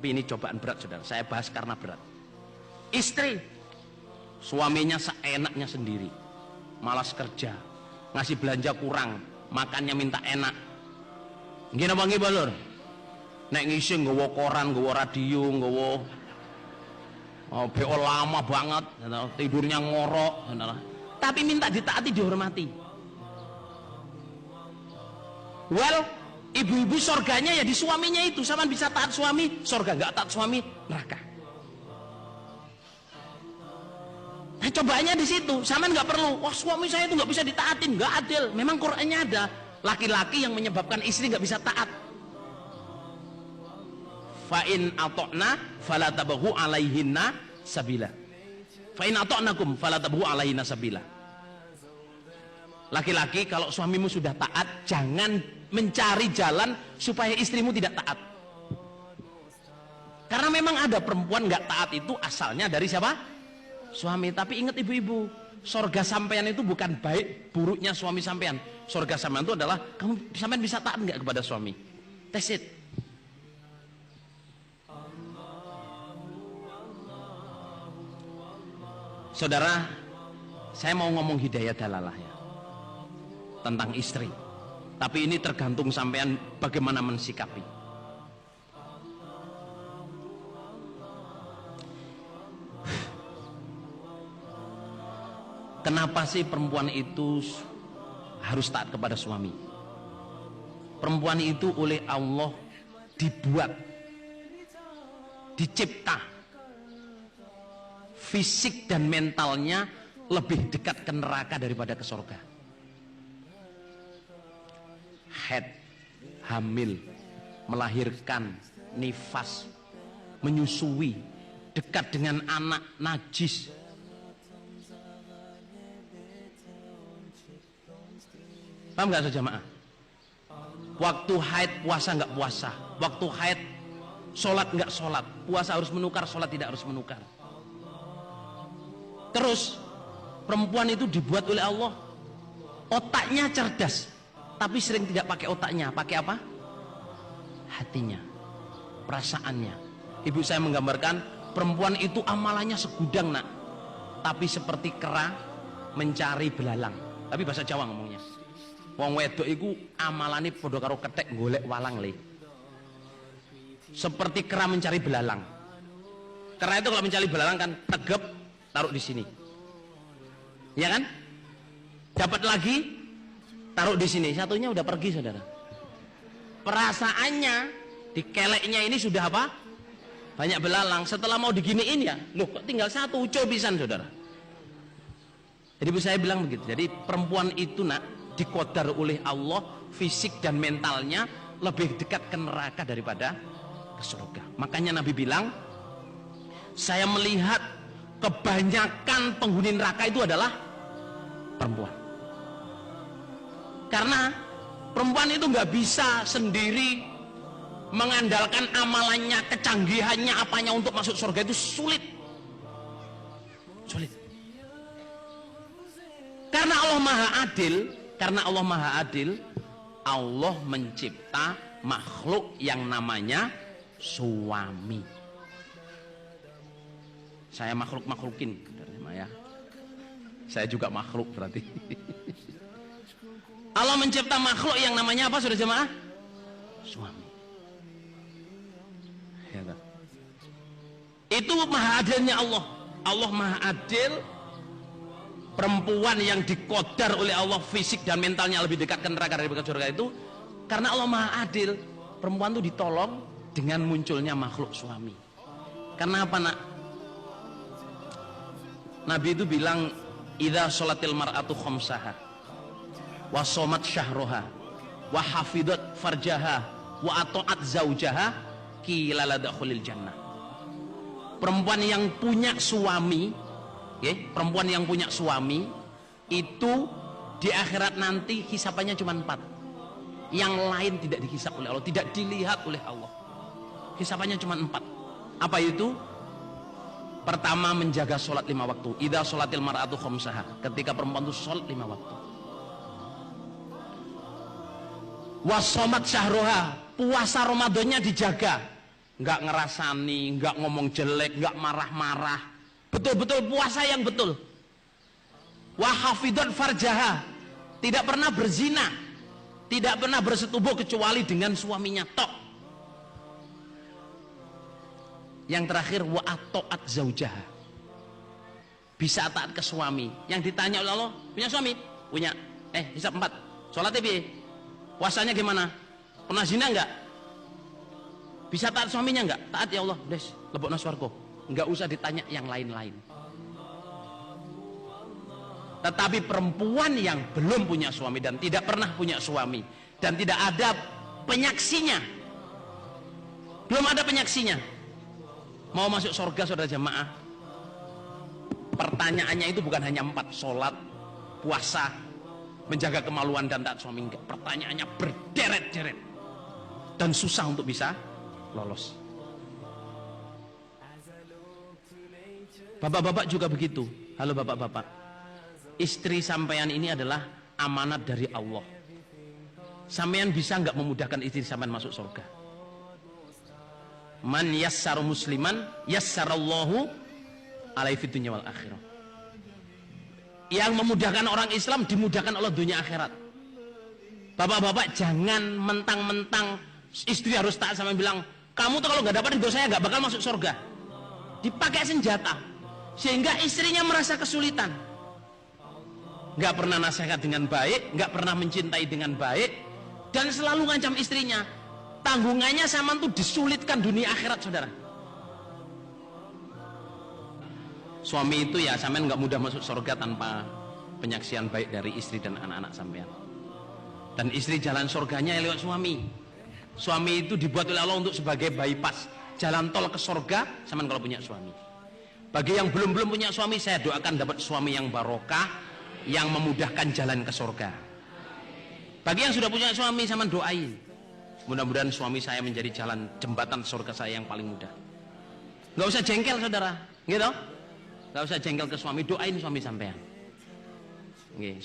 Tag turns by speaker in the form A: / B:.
A: Tapi ini cobaan berat, saudara. Saya bahas karena berat. Istri, suaminya seenaknya sendiri, malas kerja, ngasih belanja kurang, makannya minta enak. Gini apa nggih, Balur? Nek ngisi nggawa koran, nggawa radio, nggawa BO lama banget, tidurnya ngorok, tapi minta ditaati, dihormati. Well, ibu-ibu surganya ya di suaminya itu. Sama bisa taat suami, surga. Nggak taat suami, neraka. Nah, cobanya di situ. Sama nggak perlu, wah suami saya itu nggak bisa ditaatin, nggak adil. Memang Qur'annya ada laki-laki yang menyebabkan istri nggak bisa taat. Fa'in atokna falatabahu alaihinna sabila. Fa'in atoknakum falatabahu alaihinna sabila. Laki-laki, kalau suamimu sudah taat, jangan mencari jalan supaya istrimu tidak taat. Karena memang ada perempuan nggak taat itu asalnya dari siapa? Suami. Tapi ingat ibu-ibu, surga sampean itu bukan baik buruknya suami sampean. Surga sampean itu adalah kamu sampean bisa taat nggak kepada suami. Tes it. Saudara, saya mau ngomong hidayah dalalah ya tentang istri. Tapi ini tergantung sampean bagaimana mensikapi. Kenapa sih perempuan itu harus taat kepada suami? Perempuan itu oleh Allah dibuat, dicipta, fisik dan mentalnya lebih dekat ke neraka daripada ke surga. Haid, hamil, melahirkan, nifas, menyusui, dekat dengan anak najis. Paham nggak jamaah? Waktu haid puasa nggak puasa, waktu haid sholat nggak sholat, puasa harus menukar, sholat tidak harus menukar. Terus perempuan itu dibuat oleh Allah, otaknya cerdas, tapi sering tidak pakai otaknya. Pakai apa? Hatinya, perasaannya. Ibu saya menggambarkan perempuan itu amalannya segudang nak, tapi seperti kera mencari belalang. Tapi bahasa Jawa ngomongnya. Wong wedok iku amalane padha karo kethek golek walang le. Seperti kera mencari belalang. Kera itu kalau mencari belalang kan tegep, taruh di sini. Ya kan? Dapat lagi, taruh di sini. Satunya udah pergi, saudara. Perasaannya di keleknya ini sudah apa? Banyak belalang. Setelah mau diginiin ya, loh kok tinggal satu, ucul pisan, saudara. Jadi saya bilang begitu. Jadi perempuan itu nak dikodar oleh Allah, fisik dan mentalnya lebih dekat ke neraka daripada ke surga. Makanya Nabi bilang, saya melihat kebanyakan penghuni neraka itu adalah perempuan. Karena perempuan itu nggak bisa sendiri mengandalkan amalannya, kecanggihannya, apanya untuk masuk surga itu sulit. Sulit. Karena Allah Maha Adil, karena Allah Maha Adil, Allah mencipta makhluk yang namanya suami. Saya makhluk-makhlukin, ya. Saya juga makhluk berarti. Allah mencipta makhluk yang namanya apa, saudara jemaah? Suami. Ya, itu maha adilnya Allah. Allah maha adil. Perempuan yang dikodar oleh Allah fisik dan mentalnya lebih dekat ke neraka daripada surga itu karena Allah maha adil. Perempuan itu ditolong dengan munculnya makhluk suami. Karena apa nak? Nabi itu bilang, idza sholatil mar'atu khamsaha wa shomat syahroha wa hafidat farjaha wa ato'at zaujaha qila la dakhulil jannah. Perempuan yang punya suami, perempuan yang punya suami itu di akhirat nanti hisapannya cuma 4. Yang lain tidak dihisap oleh Allah, tidak dilihat oleh Allah. Hisapannya cuma 4. Apa itu? Pertama, menjaga sholat 5 waktu. Idza sholatil mar'atu khamsaha, ketika perempuan itu sholat 5 waktu. Wasomat syahroha, puasa Ramadannya dijaga, nggak ngerasani, nggak ngomong jelek, nggak marah-marah, betul-betul puasa yang betul. Wahafidot farjaha, tidak pernah berzina, tidak pernah bersetubuh kecuali dengan suaminya tok. Yang terakhir, wa atoat zaujaha, bisa taat ke suami. Yang ditanya oleh Allah, punya suami? Punya. Hisab 4, sholatnya piye? Puasanya gimana? Pernah zina enggak? Bisa taat suaminya enggak? Taat ya Allah, des, lebokna swarga. Enggak usah ditanya yang lain-lain. Tetapi perempuan yang belum punya suami dan tidak pernah punya suami dan tidak ada penyaksinya, belum ada penyaksinya, mau masuk surga, saudara jamaah, pertanyaannya itu bukan hanya 4, sholat, puasa, menjaga kemaluan dan taat suami, enggak. Pertanyaannya berderet-deret dan susah untuk bisa lolos. Bapak-bapak juga begitu. Halo bapak-bapak, istri sampean ini adalah amanat dari Allah. Sampean bisa nggak memudahkan istri sampean masuk surga? Man yassara musliman yassarallahu alaihi fid dunya wal akhirah. Yang memudahkan orang Islam dimudahkan Allah dunia akhirat. Bapak-bapak jangan mentang-mentang istri harus taat sama bilang, kamu tuh kalau nggak dapat ridho saya nggak bakal masuk surga. Dipakai senjata sehingga istrinya merasa kesulitan. Nggak pernah nasihat dengan baik, nggak pernah mencintai dengan baik, dan selalu ngancam istrinya. Tanggungannya sama tuh disulitkan dunia akhirat, saudara. Suami itu ya sampean nggak mudah masuk surga tanpa penyaksian baik dari istri dan anak-anak sampean. Dan istri jalan surganya ya lewat suami. Suami itu dibuat oleh Allah untuk sebagai bypass, jalan tol ke surga sampean kalau punya suami. Bagi yang belum punya suami, saya doakan dapat suami yang barokah, yang memudahkan jalan ke surga. Bagi yang sudah punya suami, sampean doain, mudah-mudahan suami saya menjadi jalan jembatan surga saya yang paling mudah. Nggak usah jengkel, saudara, gitu. Gak usah jengkel ke suami, doain suami sampean. Nggih.